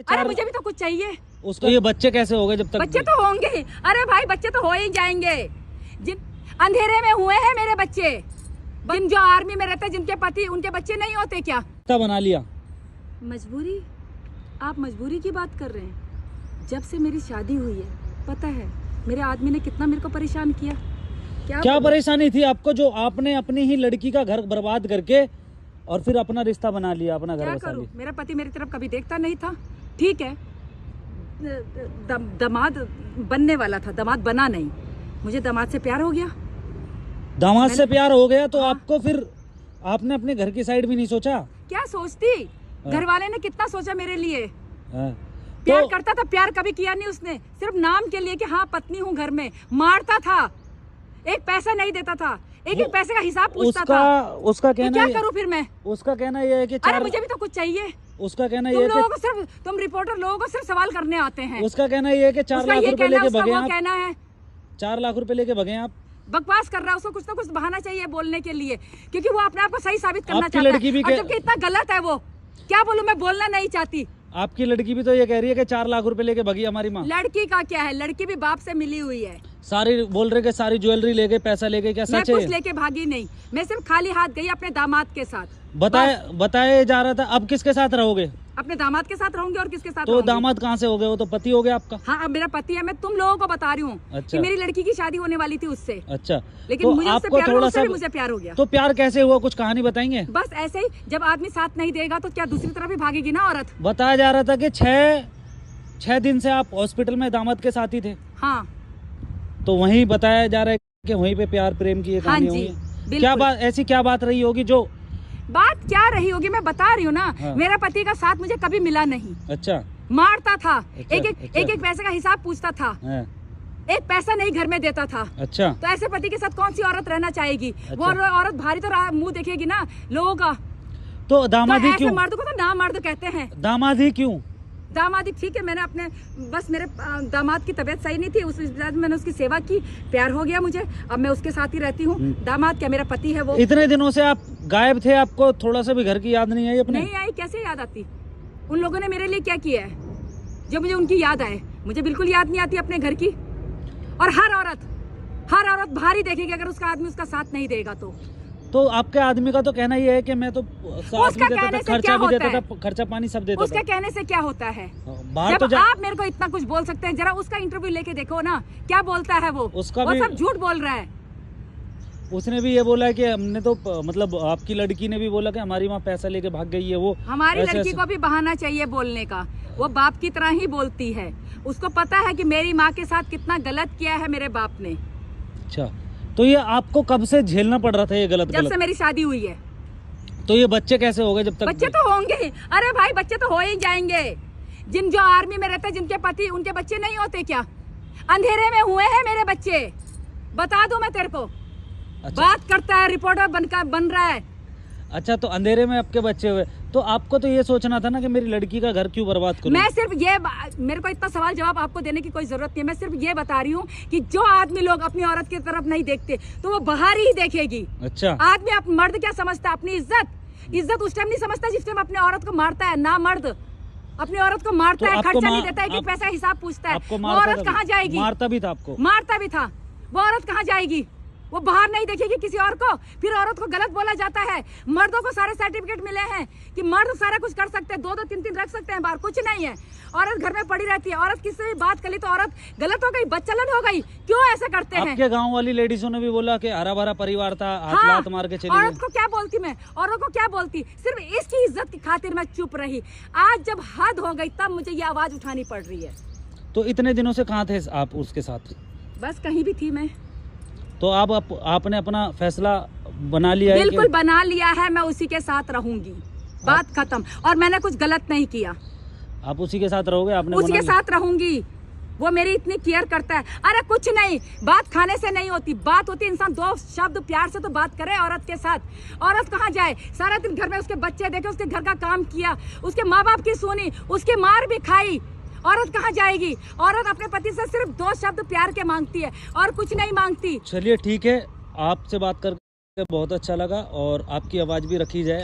अरे मुझे भी तो कुछ चाहिए। उसको ये बच्चे कैसे हो गए जब तक? बच्चे तो होंगे, अरे भाई बच्चे तो हो ही जाएंगे। जिन अंधेरे में हुए हैं मेरे बच्चे, जिन जो आर्मी में रहते हैं जिनके पति उनके बच्चे नहीं होते क्या? बना लिया मजबूरी? आप मजबूरी की बात कर रहे हैं? जब से मेरी शादी हुई है पता है मेरे आदमी ने कितना मेरे को परेशान किया। क्या परेशानी थी आपको जो आपने अपनी ही लड़की का घर बर्बाद करके और फिर अपना रिश्ता बना लिया, अपना घर बसा लिया? मेरा पति मेरी तरफ कभी देखता नहीं था, ठीक है, दामाद बनने वाला था, दामाद बना नहीं, मुझे दामाद से प्यार हो गया। दामाद से प्यार हो गया तो आपको फिर आपने अपने घर की साइड भी नहीं सोचा? क्या सोचती, घर वाले ने कितना सोचा मेरे लिए। प्यार तो करता था, प्यार कभी किया नहीं उसने, सिर्फ नाम के लिए कि हाँ पत्नी हूँ घर में। मारता था, एक पैसा नहीं देता था, एक एक पैसे का हिसाब पूछता था। उसका कहना तो क्या करूँ फिर मैं? उसका कहना यह है कि अरे मुझे भी तो कुछ चाहिए। उसका कहना यह है कि तुम रिपोर्टर लोगों को सिर्फ सवाल करने आते हैं। उसका कहना यह है कि 4 लाख रुपए लेके भगे आप। कहना है 4 लाख रुपए लेके भगे आप। बकवास कर रहा है, उसको कुछ ना कुछ बहाना चाहिए बोलने के लिए, क्योंकि वो अपने आप को सही साबित करना आपकी चाहता लड़की है। भी और जबकि इतना गलत है वो, क्या बोलूं, मैं बोलना नहीं चाहती। आपकी लड़की भी तो ये कह रही है कि 4 लाख रुपए लेके भगी हमारी माँ। लड़की का क्या है, लड़की भी बाप से मिली हुई है। सारी बोल रहे कि सारी ज्वेलरी लेके पैसा लेके, क्या सच है? मैं कुछ लेके भागी नहीं, मैं सिर्फ खाली हाथ गई अपने दामाद के साथ। बताया जा रहा था। अब किसके साथ रहोगे? अपने दामाद के साथ रहूंगी और किसके साथ? तो दामाद कहाँ से हो गए? वो तो पति हो गया आपका। हाँ अब मेरा पति है, मैं तुम लोगों को बता रही हूँ। अच्छा। कि मेरी लड़की की शादी होने वाली थी उससे। अच्छा, लेकिन तो मुझे उससे आपको प्यार थोड़ा हुआ, सा मुझे प्यार हो गया। तो प्यार कैसे हुआ, कुछ कहानी बताएंगे? बस ऐसे ही, जब आदमी साथ नहीं देगा तो क्या दूसरी तरफ भी भागेगी ना औरत। बताया जा रहा था कि 6 दिन से आप हॉस्पिटल में दामाद के साथ ही थे। हाँ, तो वहीं बताया जा रहा है कि वहीं पे प्यार प्रेम की कहानी हुई। क्या बात, ऐसी क्या बात रही होगी जो? बात क्या रही होगी मैं बता रही हूँ ना। हाँ। मेरा पति का साथ मुझे कभी मिला नहीं। अच्छा। मारता था। अच्छा, एक पैसे का हिसाब पूछता था। एक पैसा नहीं घर में देता था। अच्छा। तो ऐसे पति के साथ कौन सी औरत रहना चाहेगी? अच्छा। वो औरत भारी तो मुंह देखेगी ना लोगों का। तो दामादी क्यों? मर्द को तो ना मर्द कहते हैं। दामादी क्यों? दामादी ठीक है, मैंने अपने बस मेरे दामाद की तबीयत सही नहीं थी, उस वजह से मैंने उसकी सेवा की, प्यार हो गया मुझे, अब मैं उसके साथ ही रहती हूँ। दामाद क्या, मेरा पति है वो। इतने दिनों से आप गायब थे, आपको थोड़ा सा भी घर की याद नहीं आई अपने? नहीं आई, कैसे याद आती? उन लोगों ने मेरे लिए क्या किया है जो मुझे उनकी याद आए? मुझे बिल्कुल याद नहीं आती अपने घर की। और हर औरत भारी देखेगी अगर उसका आदमी उसका साथ नहीं देगा तो आपके आदमी का तो कहना ये है कि मैं तो साथ भी देता था, खर्चा भी देता था, खर्चा पानी सब देता था। उसके कहने से क्या होता है? बाहर जब आप मेरे को इतना कुछ बोल सकते हैं, जरा उसका इंटरव्यू लेके देखो ना, क्या बोलता है वो। उसका वो भी सब झूठ बोल रहा है। उसने भी ये बोला है कि हमने तो मतलब आपकी लड़की ने भी बोला कि हमारी माँ पैसा लेके भाग गई है। वो हमारी लड़की को भी बहाना चाहिए बोलने का, वो बाप की तरह ही बोलती है। उसको पता है कि मेरी माँ के साथ कितना गलत किया है मेरे बाप ने। अच्छा, तो ये आपको कब से झेलना पड़ रहा था ये गलत? जब से मेरी शादी हुई है। तो ये बच्चे कैसे हो गए जब तक? बच्चे तो होंगे, अरे भाई बच्चे तो हो ही जाएंगे। जिन जो आर्मी में रहते हैं जिनके पति उनके बच्चे नहीं होते क्या? अंधेरे में हुए हैं मेरे बच्चे, बता दूं मैं तेरे को। अच्छा। बात करता है, रिपोर्टर बन रहा है। अच्छा, तो अंधेरे में आपके बच्चे हुए, तो आपको तो ये सोचना था ना कि मेरी लड़की का घर क्यों बर्बाद करूं? मैं सिर्फ ये, मेरे को इतना सवाल जवाब आपको देने की कोई जरूरत नहीं है। मैं सिर्फ ये बता रही हूँ कि जो आदमी लोग अपनी औरत की तरफ नहीं देखते तो वो बाहर ही देखेगी। अच्छा। आदमी मर्द क्या समझता है? अपनी इज्जत उस टाइम नहीं समझता जिस टाइम अपने औरत को मारता है। ना मर्द अपनी औरत को मारता है, खर्चा नहीं देता है, एक पैसा हिसाब पूछता है, वो औरत कहाँ जाएगी? मारता भी था आपको? मारता भी था। वो औरत कहाँ जाएगी? वो बाहर नहीं देखेगी किसी और को। फिर औरत को गलत बोला जाता है। मर्दों को सारे सर्टिफिकेट मिले हैं कि मर्द सारा कुछ कर सकते हैं, 2-2 3-3 रख सकते हैं बाहर, कुछ नहीं है। औरत घर में पड़ी रहती है। औरत किससे भी बात कर ली तो औरत गलत हो गई, बच्चलन हो गई। क्यों ऐसा करते हैं? आपके गांव वाली लेडीजों ने भी बोला कि हरा भरा परिवार था, हाथ लात मार के चली गई। औरत को क्या बोलती मैं? औरत को क्या बोलती? सिर्फ इसकी इज्जत की खातिर मैं चुप रही। आज जब हद हो गई तब मुझे ये आवाज उठानी पड़ रही है। तो इतने दिनों से कहाँ थे आप उसके साथ? बस कहीं भी थी मैं। तो आपने अपना फैसला बना लिया है? बिल्कुल बना लिया है, मैं उसी के साथ रहूंगी, बात खत्म। और मैंने कुछ गलत नहीं किया। आप उसी के साथ रहोगे? आपने उसी के साथ रहूंगी, वो मेरी इतनी केयर करता है। अरे कुछ नहीं, बात खाने से नहीं होती, बात होती इंसान 2 शब्द प्यार से तो बात करे औरत के साथ। औरत कहाँ जाए? सारा दिन घर में उसके बच्चे देखे, उसके घर का काम किया, उसके माँ बाप की सुनी, उसकी मार भी खाई। औरत कहाँ जाएगी? औरत अपने पति से सिर्फ 2 शब्द प्यार के मांगती है और कुछ नहीं मांगती। चलिए ठीक है, आपसे बात करके बहुत अच्छा लगा और आपकी आवाज भी रखी जाए।